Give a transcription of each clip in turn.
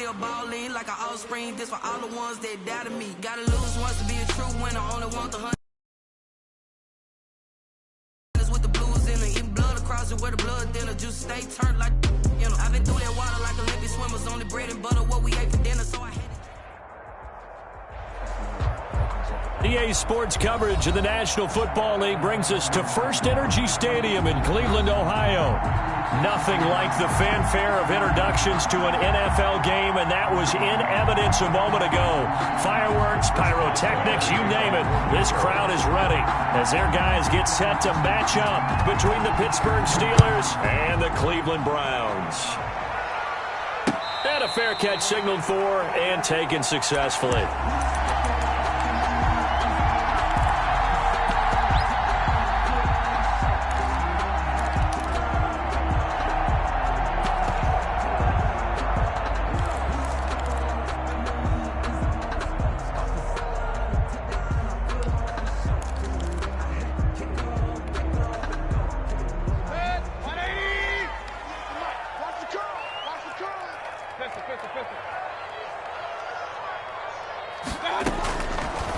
still ballin' like an offspring. This for all the ones that doubted me. Gotta lose once to be a true winner. Only want the 100 with the blues in it. Eating blood across it where the blood dinner. Juice stay turned like, you know. I've been through that water like Olympic swimmers. Only bread and butter what we ate for dinner, so I had it. EA Sports coverage of the National Football League brings us to First Energy Stadium in Cleveland, Ohio. Nothing like the fanfare of introductions to an NFL game, and that was in evidence a moment ago. Fireworks, pyrotechnics, you name it. This crowd is ready as their guys get set to match up between the Pittsburgh Steelers and the Cleveland Browns. And a fair catch signaled for and taken successfully.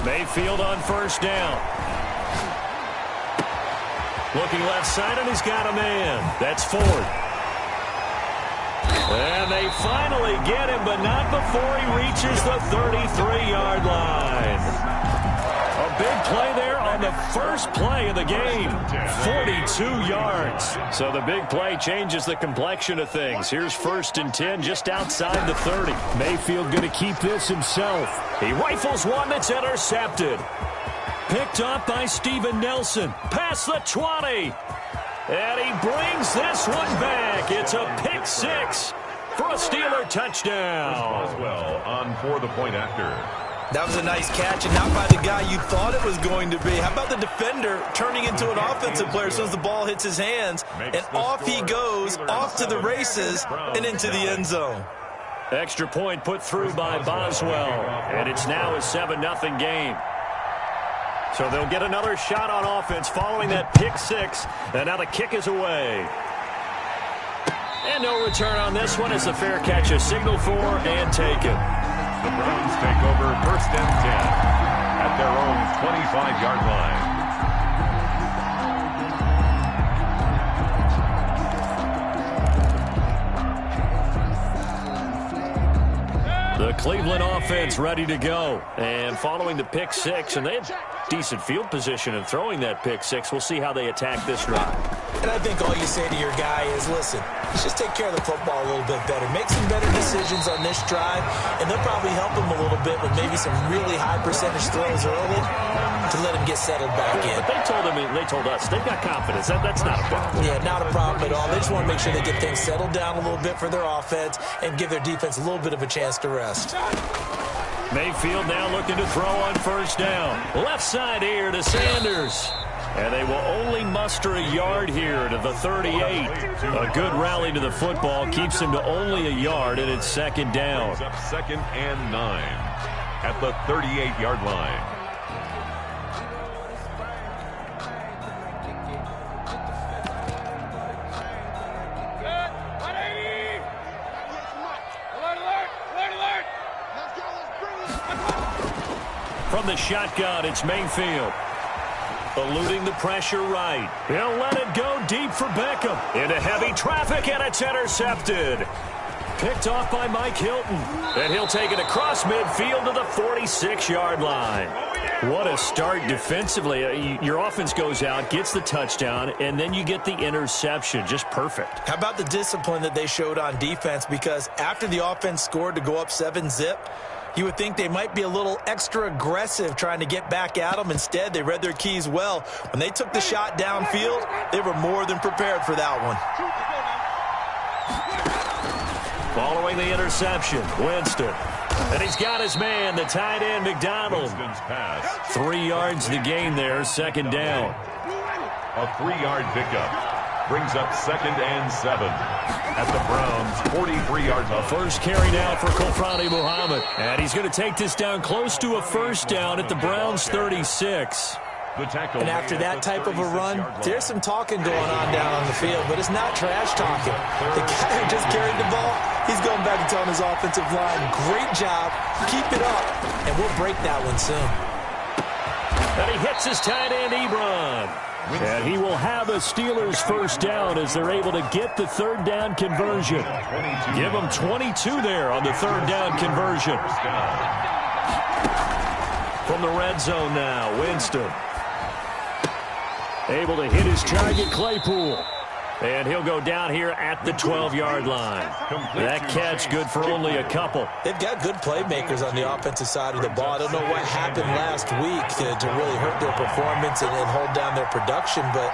Mayfield on first down. Looking left side, and he's got a man. That's Ford. And they finally get him, but not before he reaches the 33-yard line. A big play there on the first play of the game. 42 yards. So the big play changes the complexion of things. Here's 1st and 10 just outside the 30. Mayfield going to keep this himself. He rifles one that's intercepted. Picked up by Steven Nelson. Past the 20. And he brings this one back. It's a pick six for a Steeler touchdown. Boswell on for the point after. That was a nice catch, and not by the guy you thought it was going to be. How about the defender turning into an offensive player as soon as the ball hits his hands, and off he goes, off to the races, and into the end zone. Extra point put through by Boswell, and it's now a 7-0 game. So they'll get another shot on offense following that pick six, and now the kick is away. And no return on this one as the fair catch is signaled for and taken. The Browns take over 1st and 10 at their own 25-yard line. The Cleveland offense ready to go. And following the pick six, and they had decent field position in throwing that pick six. We'll see how they attack this drive. And I think all you say to your guy is, listen, let's just take care of the football a little bit better. Make some better decisions on this drive, and they'll probably help him a little bit with maybe some really high percentage throws early to let him get settled back in. But they told us, they've got confidence. That's not a problem. Yeah, not a problem at all. They just want to make sure they get things settled down a little bit for their offense and give their defense a little bit of a chance to rest. Mayfield now looking to throw on first down. Left side here to Sanders. And they will only muster a yard here to the 38. A good rally to the football keeps him to only a yard, and it's 2nd down. Up 2nd and 9 at the 38-yard line. From the shotgun, it's Mayfield. Eluding the pressure right. He'll let it go deep for Beckham. Into heavy traffic, and it's intercepted. Picked off by Mike Hilton. And he'll take it across midfield to the 46-yard line. What a start defensively. Your offense goes out, gets the touchdown, and then you get the interception. Just perfect. How about the discipline that they showed on defense? Because after the offense scored to go up 7-zip, you would think they might be a little extra aggressive trying to get back at them. Instead, they read their keys well. When they took the shot downfield, they were more than prepared for that one. Following the interception, Winston. And he's got his man, the tight end, McDonald. 3 yards the gain there, 2nd down. A 3-yard pickup brings up 2nd and 7 at the Browns' 43-yard line. A first carry now for Kofrani Muhammad. And he's going to take this down close to a first down at the Browns' 36. And after that type of a run, there's some talking going on down on the field, but it's not trash talking. The guy who just carried the ball, he's going back and telling his offensive line, great job, keep it up, and we'll break that one soon. And he hits his tight end, Ebron. And he will have a Steelers first down as they're able to get the third down conversion. Give them 22 there on the third down conversion. From the red zone now, Winston. Able to hit his target, Claypool. And he'll go down here at the 12-yard line. That catch good for only a couple. They've got good playmakers on the offensive side of the ball. I don't know what happened last week to really hurt their performance and hold down their production, but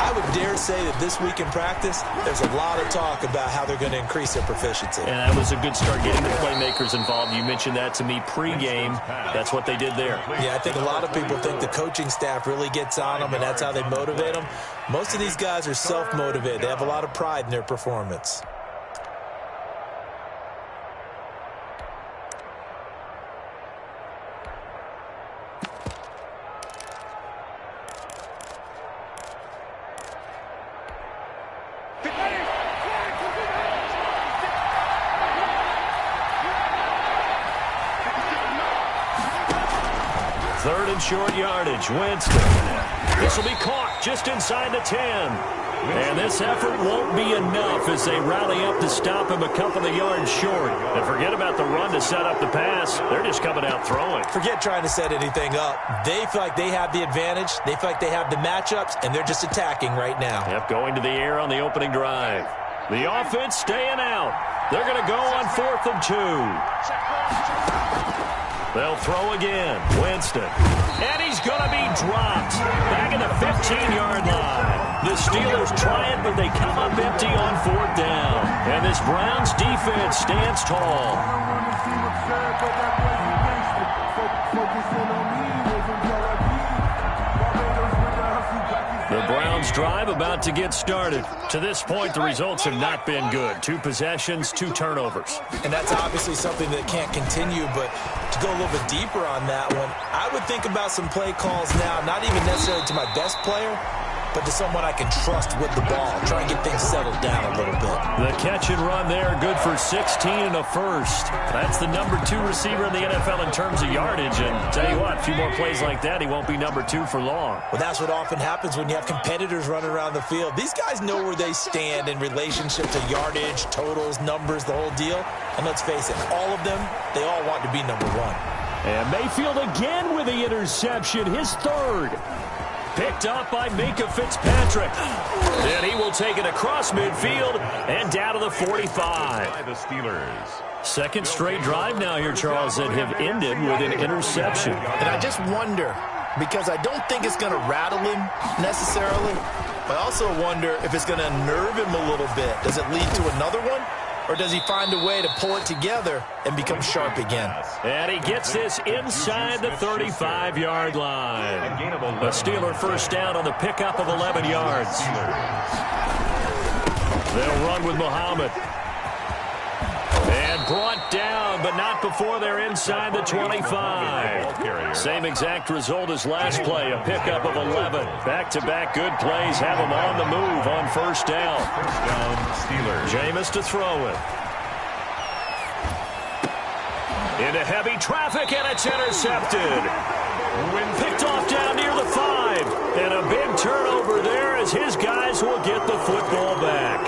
I would dare say that this week in practice, there's a lot of talk about how they're going to increase their proficiency. And that was a good start getting the playmakers involved. You mentioned that to me pregame. That's what they did there. Yeah, I think a lot of people think the coaching staff really gets on them, and that's how they motivate them. Most of these guys are self-motivated. They have a lot of pride in their performance. Third and short yardage, Winston. This will be caught just inside the 10. And this effort won't be enough as they rally up to stop him a couple of yards short. And forget about the run to set up the pass. They're just coming out throwing. Forget trying to set anything up. They feel like they have the advantage. They feel like they have the matchups, and they're just attacking right now. Yep, going to the air on the opening drive. The offense staying out. They're going to go on 4th and 2. They'll throw again. Winston. And he's going to be dropped. Back at the 15-yard line. The Steelers try it, but they come up empty on 4th down. And this Browns defense stands tall. The Browns drive about to get started. To this point, the results have not been good. 2 possessions, 2 turnovers. And that's obviously something that can't continue, but to go a little bit deeper on that one, I would think about some play calls now, not even necessarily to my best player, but to someone I can trust with the ball. Try and get things settled down a little bit. The catch and run there, good for 16 and a first. That's the number 2 receiver in the NFL in terms of yardage. And tell you what, a few more plays like that, he won't be number 2 for long. Well, that's what often happens when you have competitors running around the field. These guys know where they stand in relationship to yardage, totals, numbers, the whole deal. And let's face it, all of them, they all want to be number 1. And Mayfield again with the interception, his 3rd. Picked up by Minka Fitzpatrick. And he will take it across midfield and down to the 45. The Steelers. Second straight drive now here, Charles, that have ended with an interception. And I just wonder, because I don't think it's going to rattle him necessarily, but I also wonder if it's going to nerve him a little bit. Does it lead to another one? Or does he find a way to pull it together and become sharp again? And he gets this inside the 35-yard line. A Steeler first down on the pickup of 11 yards. They'll run with Muhammad. And brought down, but not before they're inside the 25. Same exact result as last play, a pickup of 11. Back-to-back good plays have them on the move on first down. First down, Steelers. Jameis to throw it. Into heavy traffic, and it's intercepted. Picked off down near the 5. And a big turnover there as his guys will get the football back.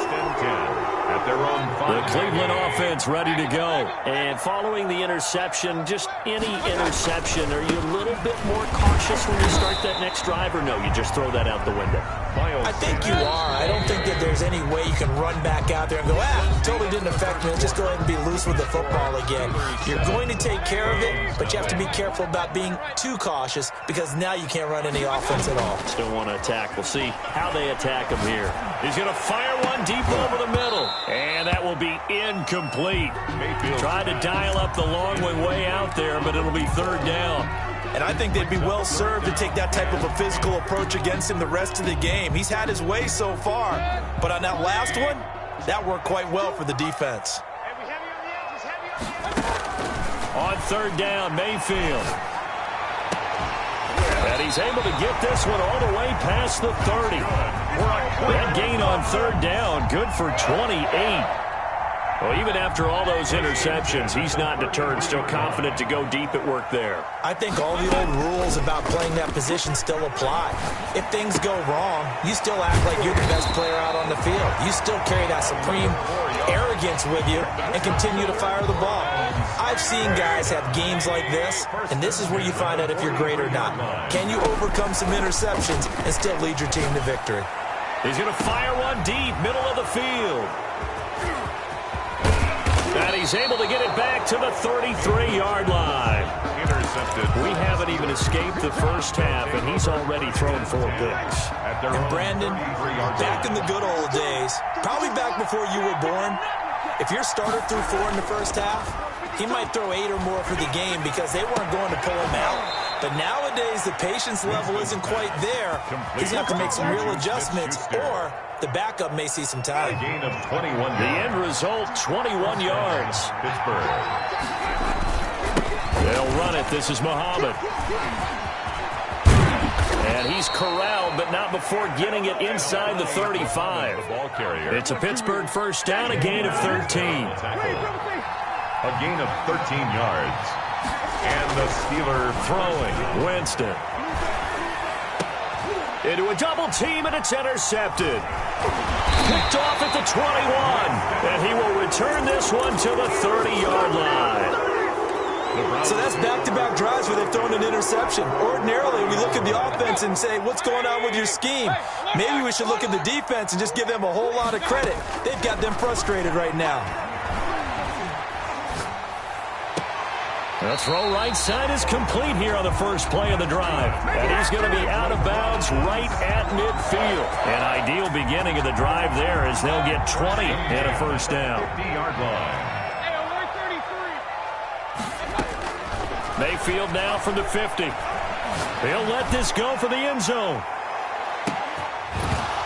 At their own 5. The Cleveland offense ready to go. And following the interception, just any interception, are you a little bit more cautious when you start that next drive, or no, you just throw that out the window? I think you are. I don't think that there's any way you can run back out there and go, totally didn't affect me. Let's just go ahead and be loose with the football again. You're going to take care of it, but you have to be careful about being too cautious because now you can't run any offense at all. Still want to attack. We'll see how they attack him here. He's going to fire one deep over the middle. And that will be incomplete. Tried to dial up the long one way out there, but it'll be 3rd down. And I think they'd be well served to take that type of a physical approach against him the rest of the game. He's had his way so far, but on that last one, that worked quite well for the defense. On 3rd down, Mayfield. And he's able to get this one all the way past the 30. That gain on third down, good for 28. Well, even after all those interceptions, he's not deterred, still confident to go deep at work there. I think all the old rules about playing that position still apply. If things go wrong, you still act like you're the best player out on the field. You still carry that supreme arrogance with you and continue to fire the ball. I've seen guys have games like this, and this is where you find out if you're great or not. Can you overcome some interceptions and still lead your team to victory? He's going to fire one deep, middle of the field. And he's able to get it back to the 33-yard line. Intercepted. We haven't even escaped the first half, and he's already thrown 4 picks. And Brandon, back in the good old days, probably back before you were born, if your starter threw 4 in the first half, he might throw 8 or more for the game because they weren't going to pull him out. But nowadays, the patience level isn't quite there. He's going to have to make some real adjustments, or the backup may see some time. A gain of 21 yards. The end result, 21 yards. Pittsburgh. They'll run it. This is Muhammad. And he's corralled, but not before getting it inside the 35. The ball carrier. It's a Pittsburgh first down, a gain of 13. A gain of 13 yards. And the Steelers Throwing, Winston. Into a double team, and it's intercepted. Picked off at the 21. And he will return this one to the 30-yard line. So that's back-to-back drives where they've thrown an interception. Ordinarily, we look at the offense and say, what's going on with your scheme? Maybe we should look at the defense and just give them a whole lot of credit. They've got them frustrated right now. The throw right side is complete here on the first play of the drive. And he's going to be out of bounds right at midfield. An ideal beginning of the drive there as they'll get 20 and a first down. 50-yard line. Mayfield now from the 50. He'll let this go for the end zone.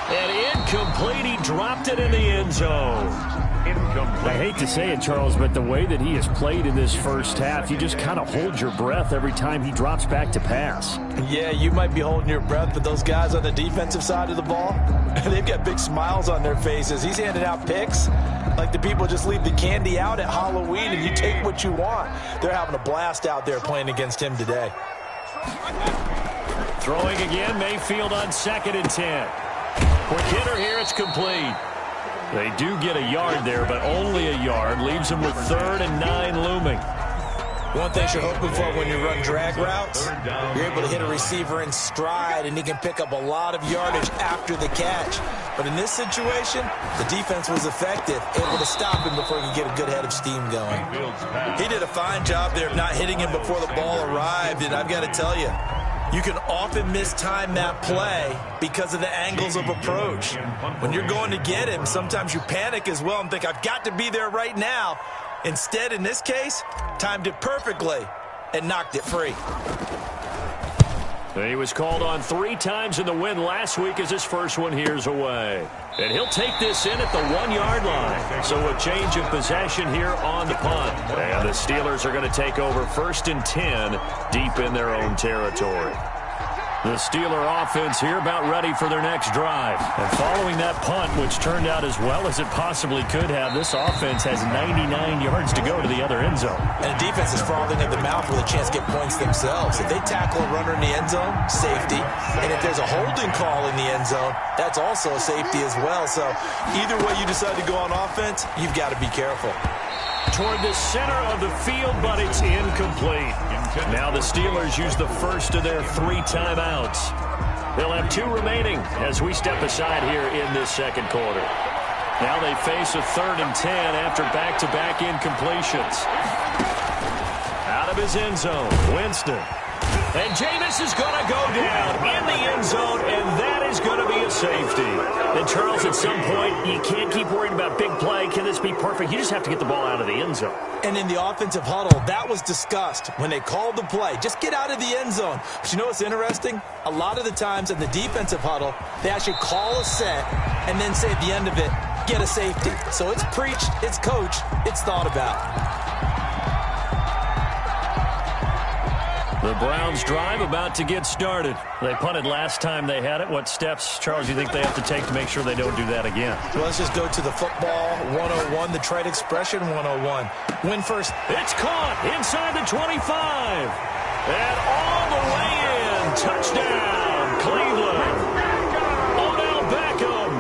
And incomplete. He dropped it in the end zone. I hate to say it, Charles, but the way that he has played in this first half, you just kind of hold your breath every time he drops back to pass. Yeah, you might be holding your breath, but those guys on the defensive side of the ball, they've got big smiles on their faces. He's handing out picks like the people just leave the candy out at Halloween and you take what you want. They're having a blast out there playing against him today. Throwing again, Mayfield on 2nd and 10. Quick hitter here, it's complete. They do get a yard there, but only a yard. Leaves them with 3rd and 9 looming. One thing you're hoping for when you run drag routes, you're able to hit a receiver in stride, and he can pick up a lot of yardage after the catch. But in this situation, the defense was effective, able to stop him before he could get a good head of steam going. He did a fine job there of not hitting him before the ball arrived, and I've got to tell you, you can often mistime that play because of the angles of approach. When you're going to get him, sometimes you panic as well and think, I've got to be there right now. Instead, in this case, timed it perfectly and knocked it free. He was called on 3 times in the win last week as his first one here's away. And he'll take this in at the 1-yard line. So a change of possession here on the punt. And the Steelers are going to take over 1st and 10 deep in their own territory. The Steeler offense here about ready for their next drive. And following that punt, which turned out as well as it possibly could have, this offense has 99 yards to go to the other end zone. And the defense is frothing at the mouth with a chance to get points themselves. If they tackle a runner in the end zone, safety. And if there's a holding call in the end zone, that's also a safety as well. So either way you decide to go on offense, you've got to be careful. Toward the center of the field, but it's incomplete. Now the Steelers use the first of their 3 timeouts. They'll have 2 remaining as we step aside here in this second quarter. Now they face a 3rd and 10 after back-to-back incompletions. Out of his end zone, Winston. And Jameis is going to go down in the end zone, and that is going to be a safety. And Charles, at some point, you can't keep worrying about big play. Can this be perfect? You just have to get the ball out of the end zone. And in the offensive huddle, that was discussed when they called the play. Just get out of the end zone. But you know what's interesting? A lot of the times in the defensive huddle, they actually call a set and then say at the end of it, get a safety. So it's preached, it's coached, it's thought about. The Browns drive about to get started. They punted last time they had it. What steps, Charles, do you think they have to take to make sure they don't do that again? Well, let's just go to the football 101, the trite expression 101. Win first. It's caught inside the 25. And all the way in. Touchdown, Cleveland. Odell Beckham,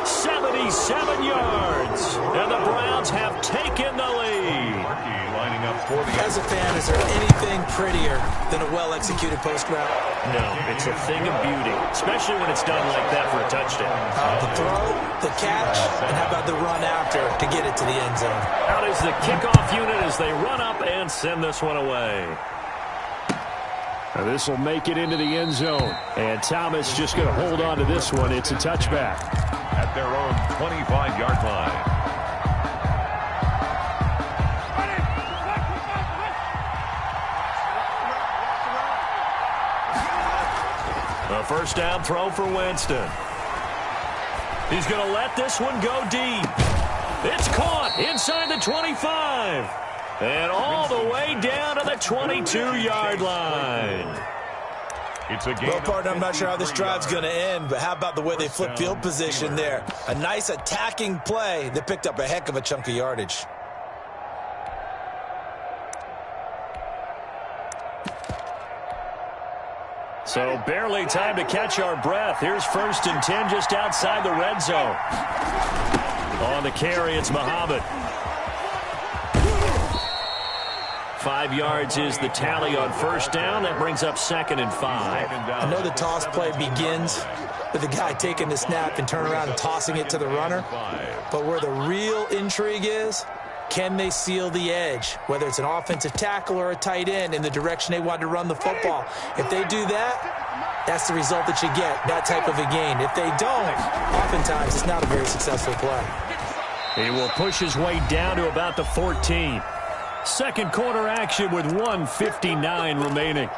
77 yards. And the Browns have taken the lead. As a fan, is there anything prettier than a well-executed post route? No, it's a thing of beauty, especially when it's done like that for a touchdown. The throw, the catch, and how about the run after to get it to the end zone? Out is the kickoff unit as they run up and send this one away. This will make it into the end zone. And Thomas just going to hold on to this one. It's a touchback. At their own 25-yard line. A first down throw for Winston. He's going to let this one go deep. It's caught inside the 25. And all the way down to the 22-yard line. Well, partner, I'm not sure how this drive's going to end, but how about the way they flip field position there? A nice attacking play that picked up a heck of a chunk of yardage. So barely time to catch our breath. Here's 1st and 10 just outside the red zone. On the carry, it's Muhammad. 5 yards is the tally on first down. That brings up 2nd and 5. I know the toss play begins with the guy taking the snap and turn around and tossing it to the runner. But where the real intrigue is, can they seal the edge, whether it's an offensive tackle or a tight end, in the direction they want to run the football? If they do that, that's the result that you get, that type of a gain. If they don't, oftentimes it's not a very successful play. He will push his way down to about the 14. Second quarter action with 1:59 remaining.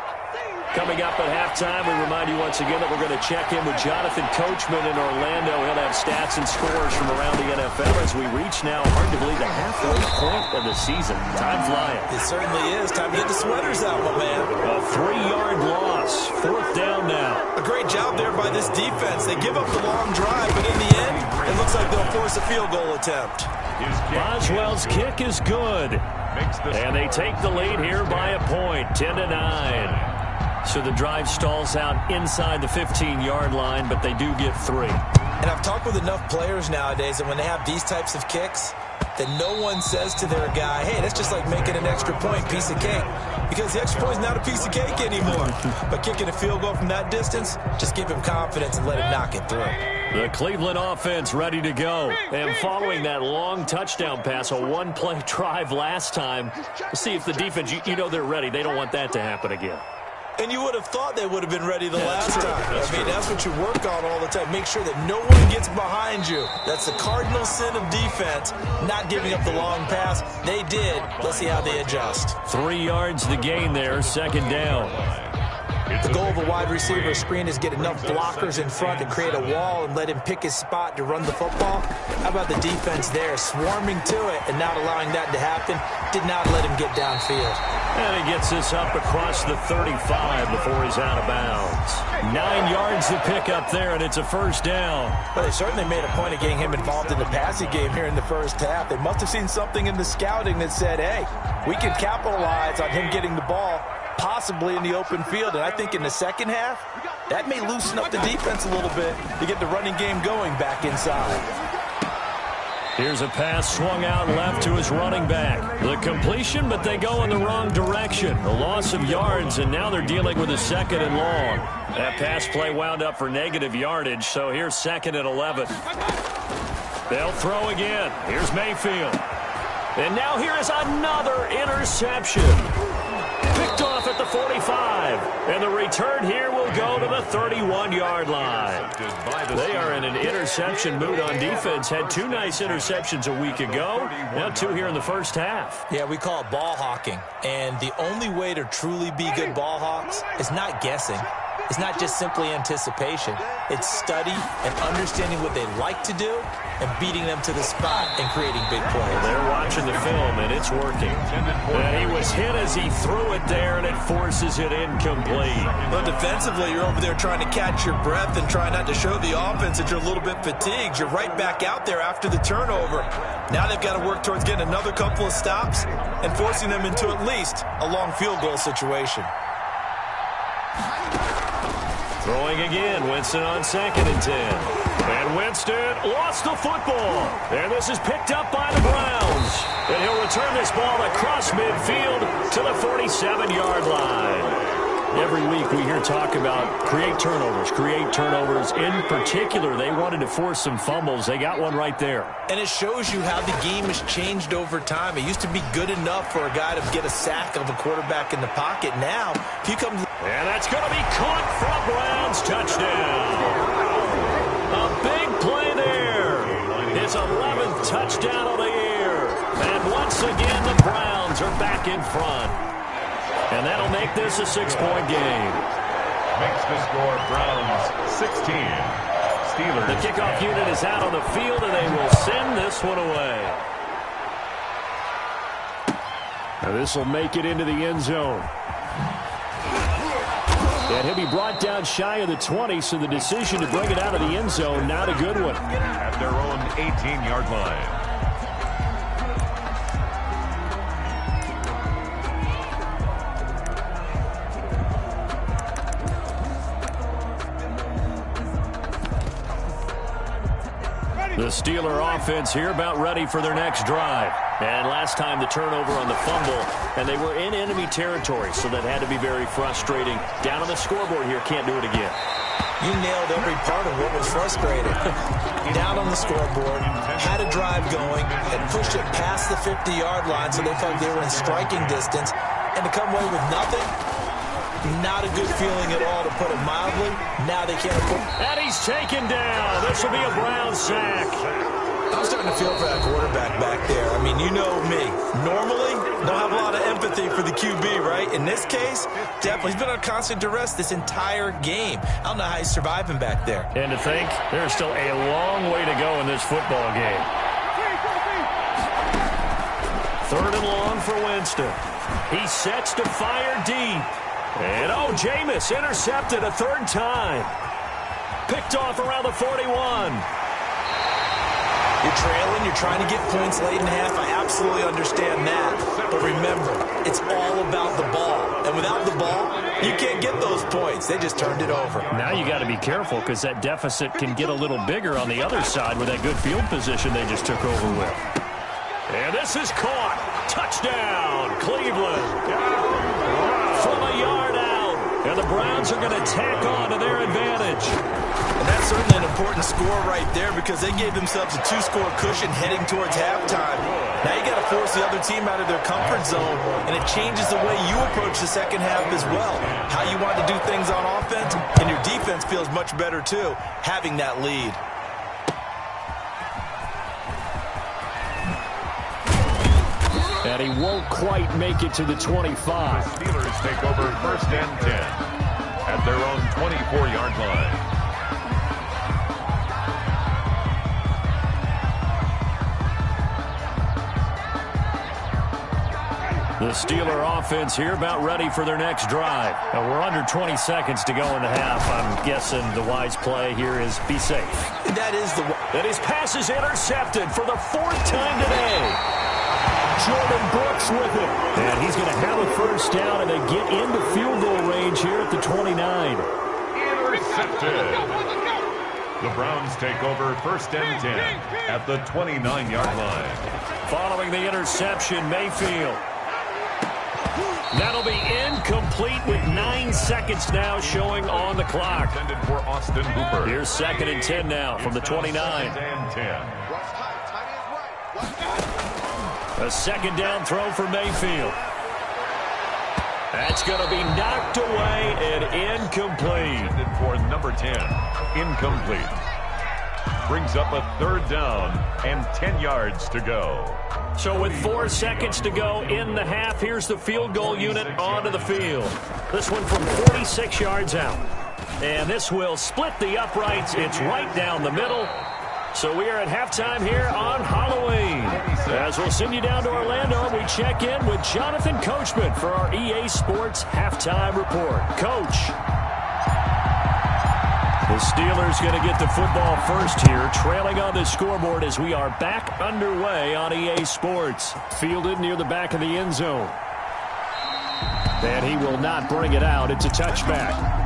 Coming up at halftime, we remind you once again that we're going to check in with Jonathan Coachman in Orlando. He'll have stats and scores from around the NFL as we reach now, hard to believe, the halfway point of the season. Time flying. It certainly is. Time to get the sweaters out, my man. A 3-yard loss. 4th down now. A great job there by this defense. They give up the long drive, but in the end, it looks like they'll force a field goal attempt. Boswell's kick is good. And they take the lead here by a point, 10-9. So the drive stalls out inside the 15-yard line, but they do get 3. And I've talked with enough players nowadays that when they have these types of kicks, that no one says to their guy, hey, that's just like making an extra point, piece of cake. Because the extra point is not a piece of cake anymore. But kicking a field goal from that distance, just give him confidence and let him knock it through. The Cleveland offense ready to go. And following that long touchdown pass, a one-play drive last time, we'll see if the defense, you know they're ready. They don't want that to happen again. And you would have thought they would have been ready the last time. I mean, that's what you work on all the time. Make sure that no one gets behind you. That's the cardinal sin of defense, not giving up the long pass. They did. Let's see how they adjust. 3 yards the gain there, 2nd down. The goal of a wide receiver screen is get enough blockers in front to create a wall and let him pick his spot to run the football. How about the defense there, swarming to it and not allowing that to happen? Did not let him get downfield. And he gets this up across the 35 before he's out of bounds. 9 yards to pick up there, and it's a first down. Well, they certainly made a point of getting him involved in the passing game here in the first half. They must have seen something in the scouting that said, hey, we can capitalize on him getting the ball possibly in the open field. And I think in the second half, that may loosen up the defense a little bit to get the running game going back inside. Here's a pass swung out left to his running back. The completion, but they go in the wrong direction. A loss of yards, and now they're dealing with a 2nd and long. That pass play wound up for negative yardage, so here's 2nd and 11. They'll throw again. Here's Mayfield. And now here is another interception. Picked off at the 45. And the return here will go to the 31-yard line. They are in an interception mood on defense. Had 2 nice interceptions a week ago. Now 2 here in the first half. Yeah, we call it ball hawking. And the only way to truly be good ball hawks is not guessing. is not just simply anticipation. It's study and understanding what they like to do and beating them to the spot and creating big plays. They're watching the film, and it's working. And he was hit as he threw it there, and it forces it incomplete. Well, defensively, you're over there trying to catch your breath and try not to show the offense that you're a little bit fatigued. You're right back out there after the turnover. Now they've got to work towards getting another couple of stops and forcing them into at least a long field goal situation. Throwing again, Winston on 2nd and 10. And Winston lost the football. And this is picked up by the Browns. And he'll return this ball across midfield to the 47-yard line. Every week we hear talk about create turnovers. In particular, they wanted to force some fumbles. They got one right there. And it shows you how the game has changed over time. It used to be good enough for a guy to get a sack of a quarterback in the pocket. Now, if you come to... And that's going to be caught for a Browns touchdown. A big play there. His 11th touchdown of the year. And once again, the Browns are back in front. And that'll make this a 6-point game. Makes the score Browns 16. Steelers. The kickoff unit is out on the field, and they will send this one away. Now this will make it into the end zone. And he'll be brought down shy of the 20, so the decision to bring it out of the end zone, not a good one. At their own 18-yard line. The Steeler offense here about ready for their next drive. And last time the turnover on the fumble, and they were in enemy territory, so that had to be very frustrating. Down on the scoreboard here, can't do it again. You nailed every part of what was frustrating. Down on the scoreboard, had a drive going, and pushed it past the 50-yard line so they felt they were in striking distance, and to come away with nothing, not a good feeling at all, to put it mildly. Now they can't afford. And he's taken down. This will be a Brown sack. I'm starting to feel for that quarterback back there. I mean, you know me. Normally, don't have a lot of empathy for the QB, right? In this case, definitely. He's been on constant duress this entire game. I don't know how he's surviving back there. And to think, there's still a long way to go in this football game. 3rd and long for Winston. He sets to fire deep. And, Jameis intercepted a 3rd time. Picked off around the 41. You're trailing. You're trying to get points late in half. I absolutely understand that. But remember, it's all about the ball. And without the ball, you can't get those points. They just turned it over. Now you got to be careful because that deficit can get a little bigger on the other side with that good field position they just took over with. And this is caught. Touchdown, Cleveland. From a yard out. And the Browns are going to tack on to their advantage. And that's certainly an important score right there because they gave themselves a 2-score cushion heading towards halftime. Now you got to force the other team out of their comfort zone, and it changes the way you approach the second half as well. How you want to do things on offense, and your defense feels much better too, having that lead. And he won't quite make it to the 25. The Steelers take over 1st and 10 at their own 24-yard line. The Steeler offense here about ready for their next drive. Now we're under 20 seconds to go in the half. I'm guessing the wise play here is be safe. That is the... And his pass is intercepted for the 4th time today. Jordan Brooks with it. And he's going to have a 1st down, and they get into field goal range here at the 29. Intercepted. The Browns take over 1st and 10 at the 29-yard line. Following the interception, Mayfield. That'll be incomplete with 9 seconds now showing on the clock. Intended for Austin Hooper. Here's 2nd and 10 now from the 29. 2nd and 10. A 2nd down throw for Mayfield. That's going to be knocked away and incomplete. Intended for number 10. Incomplete. Brings up a 3rd down and 10 yards to go. So with 4 seconds to go in the half, here's the field goal unit onto the field. This one from 46 yards out. And this will split the uprights. It's right down the middle. So we are at halftime here on Halloween. As we'll send you down to Orlando, we check in with Jonathan Coachman for our EA Sports Halftime Report. Coach. The Steelers going to get the football first here, trailing on the scoreboard as we are back underway on EA Sports. Fielded near the back of the end zone. And he will not bring it out. It's a touchback.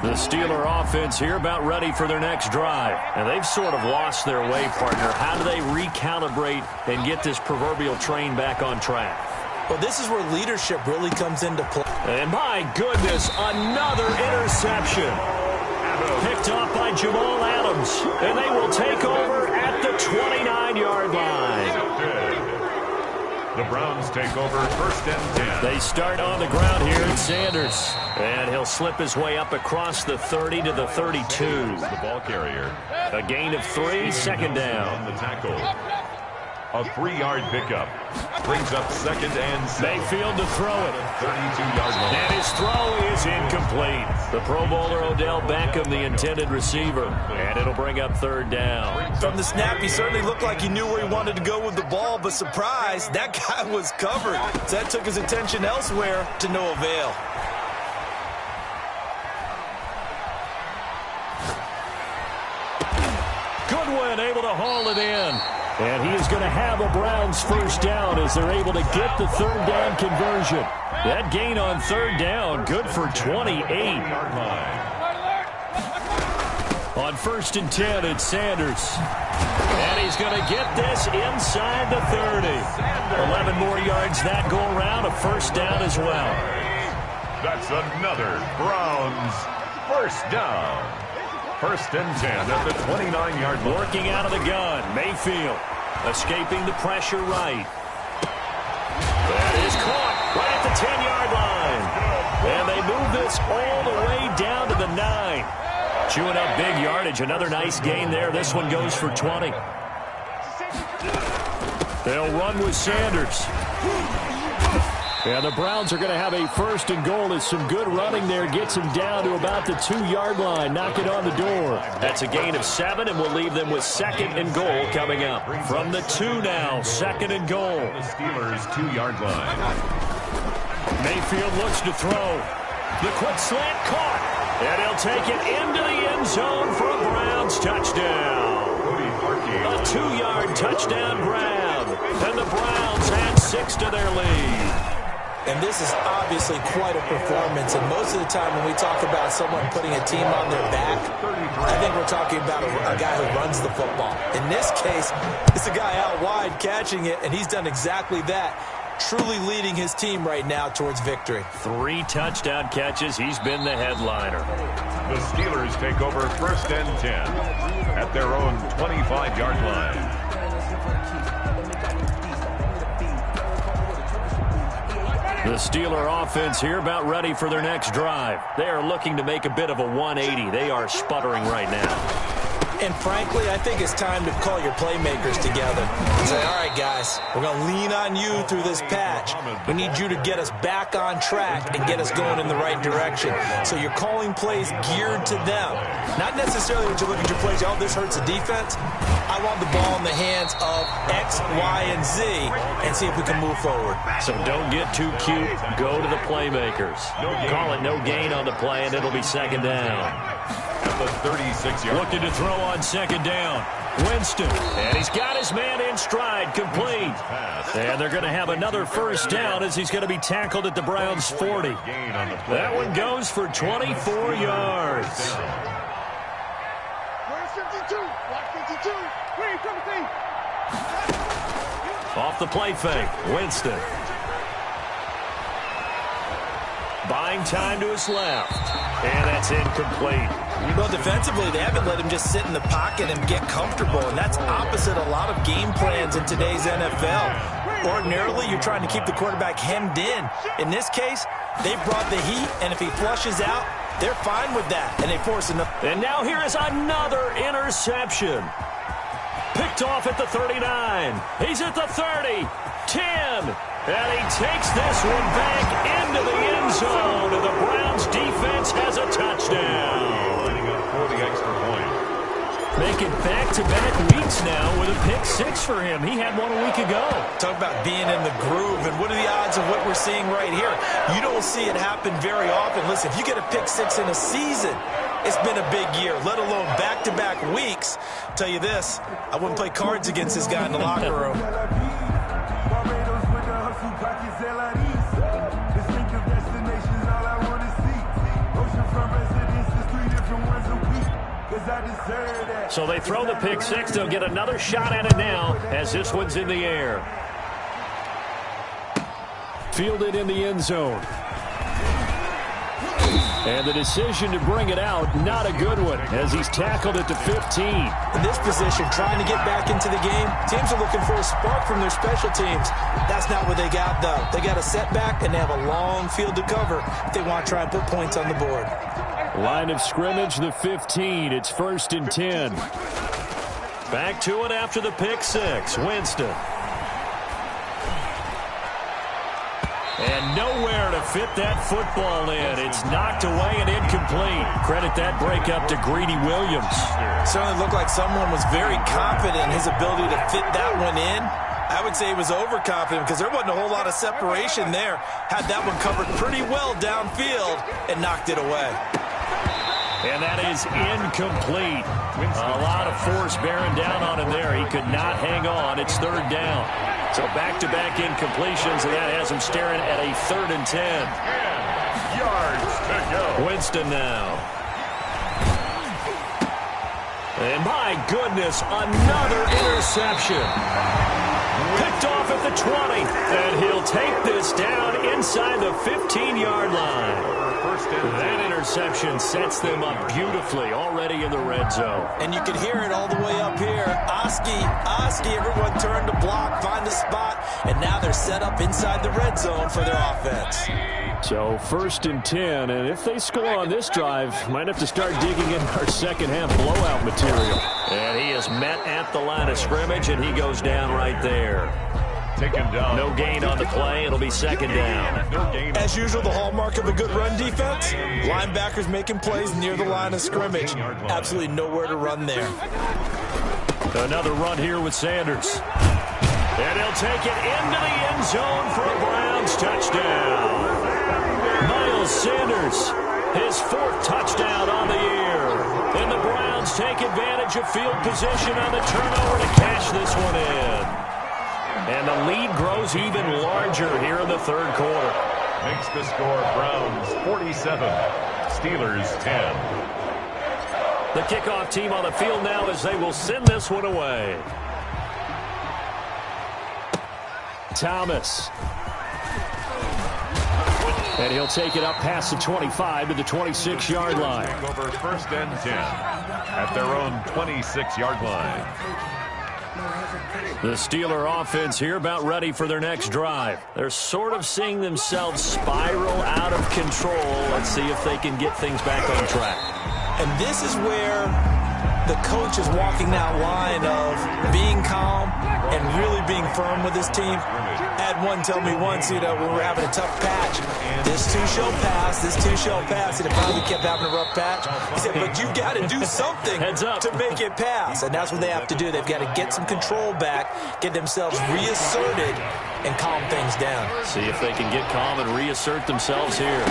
The Steeler offense here about ready for their next drive. And they've sort of lost their way, partner. How do they recalibrate and get this proverbial train back on track? Well, this is where leadership really comes into play. And my goodness, another interception. Picked off by Jamal Adams. And they will take over at the 29-yard line. The Browns take over first and 10. They start on the ground here at Sanders. And he'll slip his way up across the 30 to the 32. The ball carrier. A gain of 3, second down. On the tackle. A 3-yard pickup. Brings up second and 7. Mayfield to throw it. 32-yard line. And his throw is incomplete. The Pro Bowler Odell Beckham, the intended receiver. And it'll bring up third down. From the snap, he certainly looked like he knew where he wanted to go with the ball, but surprise, that guy was covered. So that took his attention elsewhere to no avail. Goodwin able to haul it in. And he is going to have a Browns first down as they're able to get the third down conversion. That gain on third down, good for 28. On first and 10, it's Sanders. And he's going to get this inside the 30. 11 more yards that go around, a first down as well. That's another Browns first down. First and 10 at the 29-yard line. Working out of the gun, Mayfield escaping the pressure right. That is caught right at the 10-yard line. And they move this all the way down to the 9. Chewing up big yardage. Another nice gain there. This one goes for 20. They'll run with Sanders. And the Browns are going to have a first and goal as some good running there gets them down to about the 2-yard line. Knock it on the door. That's a gain of 7, and we'll leave them with second and goal coming up. From the 2 now, second and goal. The Steelers' 2-yard line. Mayfield looks to throw. The quick slant caught. And he'll take it into the end zone for a Browns touchdown. A 2-yard touchdown grab. And the Browns add 6 to their lead. And this is obviously quite a performance. And most of the time when we talk about someone putting a team on their back, I think we're talking about a guy who runs the football. In this case, it's a guy out wide catching it, and he's done exactly that, truly leading his team right now towards victory. 3 touchdown catches. He's been the headliner. The Steelers take over first and 10 at their own 25-yard line. The Steeler offense here about ready for their next drive. They are looking to make a bit of a 180. They are sputtering right now. And frankly, I think it's time to call your playmakers together and say, all right, guys, we're going to lean on you through this patch. We need you to get us back on track and get us going in the right direction. So you're calling plays geared to them. Not necessarily when you look at your plays, oh, this hurts the defense. I want the ball in the hands of X, Y, and Z and see if we can move forward. So don't get too cute. Go to the playmakers. Call it no gain on the play, and it'll be second down. At the 36-yard. Looking to throw on second down. Winston. And he's got his man in stride, complete. And they're going to have another first down as he's going to be tackled at the Browns' 40. That one goes for 24 yards. Off the play fake. Winston. Buying time to his left. And that's incomplete. Well, defensively, they haven't let him just sit in the pocket and get comfortable, and that's opposite a lot of game plans in today's NFL. Ordinarily, you're trying to keep the quarterback hemmed in. In this case, they brought the heat, and if he flushes out, they're fine with that, and they force enough. And now here is another interception. Picked off at the 39. He's at the 30. 10. And he takes this one back into the end zone. And the Browns defense has a touchdown. Lining up for the extra point. Making back-to-back weeks now with a pick 6 for him. He had one a week ago. Talk about being in the groove, and what are the odds of what we're seeing right here? You don't see it happen very often. Listen, if you get a pick 6 in a season, it's been a big year, let alone back-to-back weeks. I'll tell you this, I wouldn't play cards against this guy in the locker room. So they throw the pick 6. They'll get another shot at it now as this one's in the air. Fielded in the end zone. And the decision to bring it out, not a good one, as he's tackled at the 15. In this position, trying to get back into the game, teams are looking for a spark from their special teams. That's not what they got, though. They got a setback, and they have a long field to cover if they want to try and put points on the board. Line of scrimmage, the 15. It's 1st and 10. Back to it after the pick 6. Winston. And nowhere to fit that football in. It's knocked away and incomplete. Credit that breakup to Greedy Williams. Certainly looked like someone was very confident in his ability to fit that one in. I would say he was overconfident because there wasn't a whole lot of separation there. Had that one covered pretty well downfield and knocked it away. And that is incomplete. A lot of force bearing down on him there. He could not hang on. It's 3rd down. So back-to-back incompletions, and that has him staring at a 3rd and 10. 10 yards to go. Winston now. And my goodness, another interception. Picked off at the 20. And he'll take this down inside the 15-yard line. That interception sets them up beautifully already in the red zone. And you can hear it all the way up here. Oski, everyone turned to block, find a spot, and now they're set up inside the red zone for their offense. So 1st and 10, and if they score on this drive, might have to start digging in our second-half blowout material. And he is met at the line of scrimmage, and he goes down right there. Taken down. No gain on the play. It'll be 2nd down. No gain. As usual, the hallmark of a good run defense, linebackers making plays near the line of scrimmage. Absolutely nowhere to run there. Another run here with Sanders. And he'll take it into the end zone for a Browns touchdown. Miles Sanders, his 4th touchdown on the year. And the Browns take advantage of field position on the turnover to cash this one in. And the lead grows even larger here in the 3rd quarter. Makes the score Browns 47, Steelers 10. The kickoff team on the field now as they will send this one away. Thomas. And he'll take it up past the 25 to the 26-yard line. Over 1st and 10 at their own 26-yard line. The Steeler offense here about ready for their next drive. They're sort of seeing themselves spiral out of control. Let's see if they can get things back on track. And this is where the coach is walking that line of being calm and really being firm with his team. I had one tell me once, when we were having a tough patch, this too shall pass, this too shall pass. And it finally kept having a rough patch. He said, but you've got to do something to make it pass. And that's what they have to do. They've got to get some control back, get themselves reasserted, and calm things down. See if they can get calm and reassert themselves here.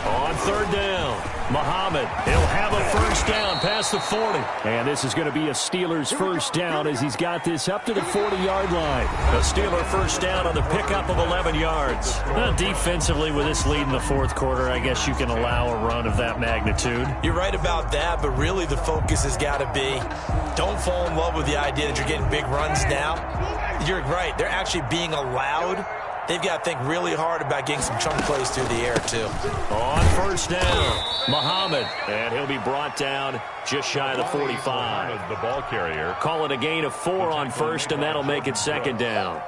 On 3rd down, Muhammad, he'll have a 1st down past the 40. And this is going to be a Steelers 1st down as he's got this up to the 40-yard line. A Steeler 1st down on the pickup of 11 yards. Defensively, with this lead in the 4th quarter, I guess you can allow a run of that magnitude. You're right about that, but really the focus has got to be don't fall in love with the idea that you're getting big runs now. You're right. They're actually being allowed. They've got to think really hard about getting some chunk plays through the air, too. On 1st down, Muhammad. And he'll be brought down just shy of the 45. The ball carrier. Call it a gain of 4 on 1st, and that'll make it 2nd down.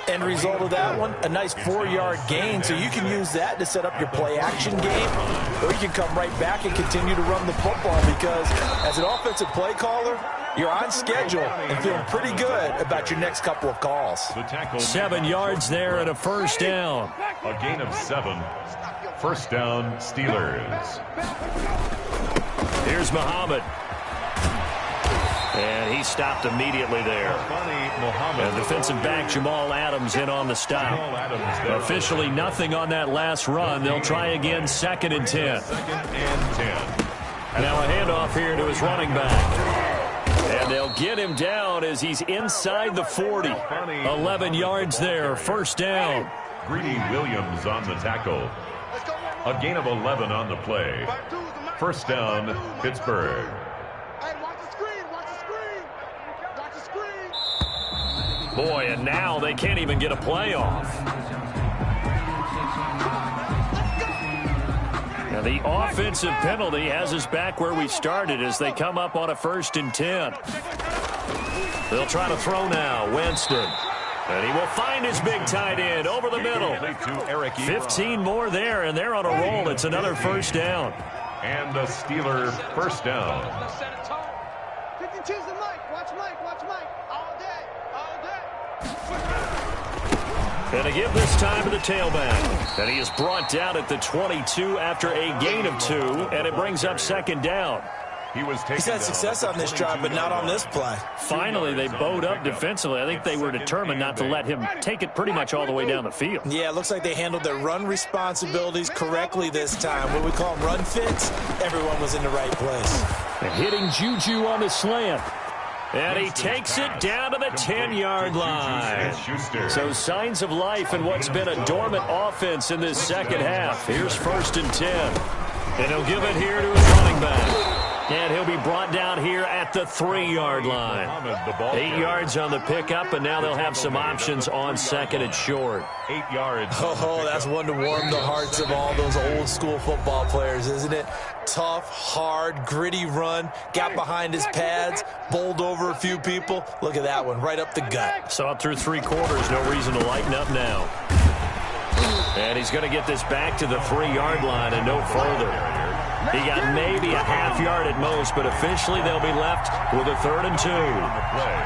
End result of that one, a nice 4-yard gain. So you can use that to set up your play-action game, or you can come right back and continue to run the football because as an offensive play caller, you're on schedule and feeling pretty good about your next couple of calls. 7 yards there and a first down. A gain of 7. First down, Steelers. Here's Muhammad. And he stopped immediately there. And defensive back Jamal Adams in on the stop. Officially nothing on that last run. They'll try again, 2nd and 10. Now a handoff here to his running back. And they'll get him down as he's inside the 40. 11 yards there, first down. Greedy Williams on the tackle. A gain of 11 on the play. First down, Pittsburgh. Boy, and now they can't even get a play off. Now the offensive penalty has us back where we started as they come up on a 1st and 10. They'll try to throw now. Winston. And he will find his big tight end over the middle. 15 more there, and they're on a roll. It's another first down. And a Steeler first down. 52's the Mike. Watch Mike. Watch Mike. All day. All day. And to give this time to the tailback. And he is brought down at the 22 after a gain of 2, and it brings up 2nd down. He's had success on this drive, but not on this play. Finally, they bowed up defensively. I think they were determined not to let him take it pretty much all the way down the field. Yeah, it looks like they handled their run responsibilities correctly this time. What we call them run fits, everyone was in the right place. And hitting Juju on the slant. And he takes it down to the 10-yard line. So signs of life in what's been a dormant offense in this second half. Here's 1st and 10. And he'll give it here to his running back. And he'll be brought down here at the 3-yard line. 8 yards on the pickup, and now they'll have some options on 2nd and short. 8 yards. Oh, that's one to warm the hearts of all those old-school football players, isn't it? Tough, hard, gritty run. Got behind his pads, bowled over a few people. Look at that one, right up the gut. Saw it through 3 quarters. No reason to lighten up now. And he's going to get this back to the 3-yard line and no further. He got maybe a half yard at most, but officially they'll be left with a 3rd and 2. Play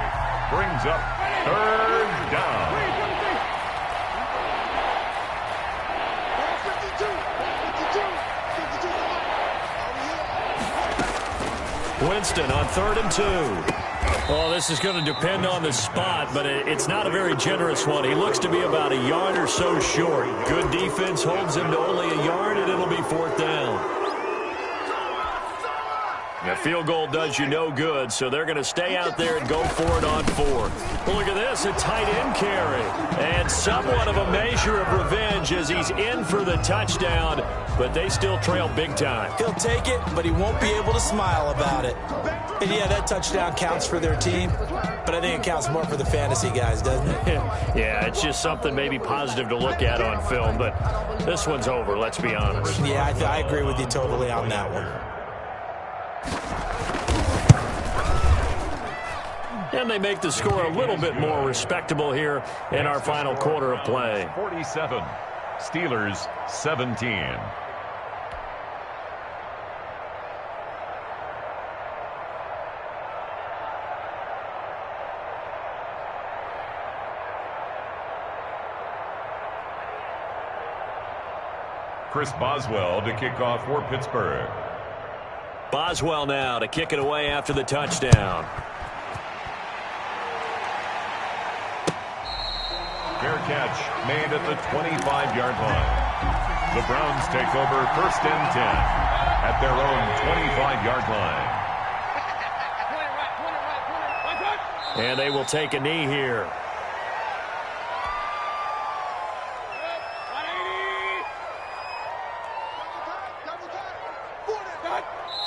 brings up 3rd down. Winston on 3rd and 2. Well, this is going to depend on the spot, but it's not a very generous one. He looks to be about a yard or so short. Good defense holds him to only a yard, and it'll be 4th down. A field goal does you no good, so they're going to stay out there and go for it on 4th. Well, look at this, a tight end carry. And somewhat of a measure of revenge as he's in for the touchdown, but they still trail big time. He'll take it, but he won't be able to smile about it. And yeah, that touchdown counts for their team, but I think it counts more for the fantasy guys, doesn't it? Yeah, it's just something maybe positive to look at on film, but this one's over, let's be honest. Yeah, I agree with you totally on that one. And they make the score a little bit more respectable here in our final quarter of play. 47, Steelers 17. Chris Boswell to kick off for Pittsburgh. Boswell now to kick it away after the touchdown. Fair catch made at the 25-yard line. The Browns take over 1st and 10 at their own 25-yard line. And they will take a knee here.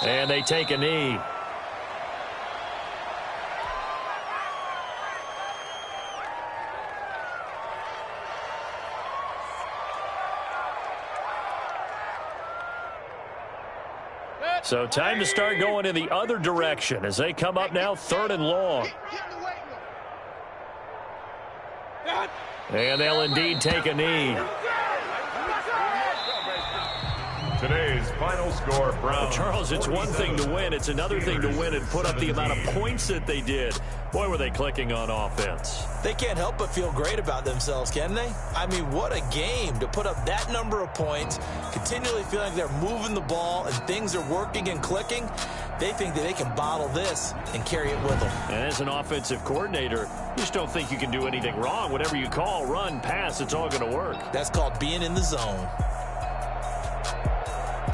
And they take a knee. So time to start going in the other direction as they come up now 3rd and long. And they'll indeed take a knee. Today's final score. score, Browns. Charles, it's one thing to win. It's another thing to win and put up the amount of points that they did. Boy, were they clicking on offense. They can't help but feel great about themselves, can they? I mean, what a game to put up that number of points, continually feeling like they're moving the ball and things are working and clicking. They think that they can bottle this and carry it with them. And as an offensive coordinator, you just don't think you can do anything wrong. Whatever you call, run, pass, it's all going to work. That's called being in the zone.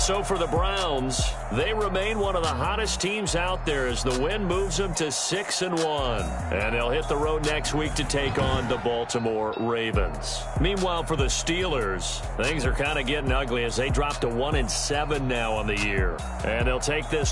So for the Browns, they remain one of the hottest teams out there as the win moves them to 6-1. And they'll hit the road next week to take on the Baltimore Ravens. Meanwhile, for the Steelers, things are kind of getting ugly as they drop to 1-7 now on the year. And they'll take this